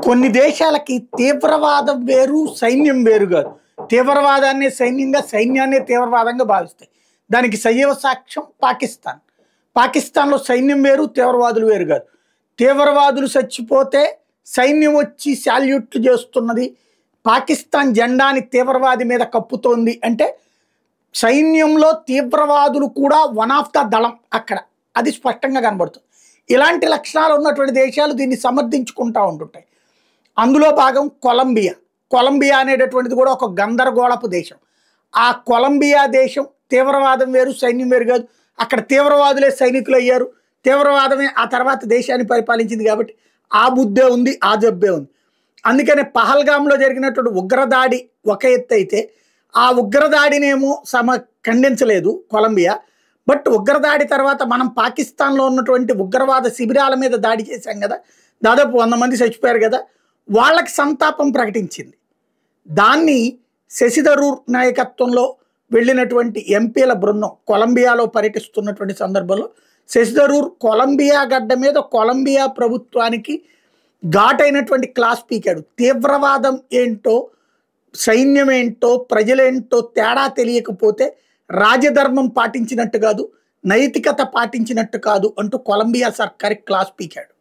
కొన్ని దేశాలకి తీవ్రవాదం వేరు, సైన్యం వేరు కాదు. తీవ్రవాదాన్ని సైన్యంగా, సైన్యాన్ని తీవ్రవాదంగా భావిస్తాయి. దానికి సజీవ సాక్ష్యం పాకిస్తాన్. పాకిస్తాన్లో సైన్యం వేరు, తీవ్రవాదులు వేరు కాదు. తీవ్రవాదులు చచ్చిపోతే సైన్యం వచ్చి శాల్యూట్లు చేస్తున్నది, పాకిస్తాన్ జెండాని తీవ్రవాది మీద కప్పుతోంది అంటే సైన్యంలో తీవ్రవాదులు కూడా వన్ ఆఫ్ ద దళం అక్కడ. అది స్పష్టంగా కనబడుతుంది. ఇలాంటి లక్షణాలు ఉన్నటువంటి దేశాలు దీన్ని సమర్థించుకుంటూ ఉంటుంటాయి. అందులో భాగం కొలంబియా. కొలంబియా అనేటటువంటిది కూడా ఒక గందరగోళపు దేశం. ఆ కొలంబియా దేశం తీవ్రవాదం వేరు, సైన్యం వేరు కాదు. అక్కడ తీవ్రవాదులే సైనికులు అయ్యారు, తీవ్రవాదమే ఆ తర్వాత దేశాన్ని పరిపాలించింది. కాబట్టి ఆ బుద్ధే ఉంది, ఆ జబ్బే ఉంది. అందుకనే పహల్గామ్లో జరిగినటువంటి ఉగ్రదాడి ఒక ఎత్తు అయితే, ఆ ఉగ్రదాడినేమో ఖండించలేదు కొలంబియా. బట్ ఉగ్రదాడి తర్వాత మనం పాకిస్తాన్లో ఉన్నటువంటి ఉగ్రవాద శిబిరాల మీద దాడి చేశాం కదా, దాదాపు 100 మంది చచ్చిపోయారు కదా, వాళ్ళకి సంతాపం ప్రకటించింది. దాన్ని శశి థరూర్ నాయకత్వంలో వెళ్ళినటువంటి ఎంపీల బృందం కొలంబియాలో పర్యటిస్తున్నటువంటి సందర్భంలో శశి థరూర్ కొలంబియా గడ్డ మీద కొలంబియా ప్రభుత్వానికి ఘాటైనటువంటి క్లాస్ పీకాడు. తీవ్రవాదం ఏంటో, సైన్యం ఏంటో, ప్రజలేంటో తేడా తెలియకపోతే రాజధర్మం పాటించినట్టు కాదు, నైతికత పాటించినట్టు కాదు అంటూ కొలంబియా సర్కార్కి క్లాస్ పీకాడు.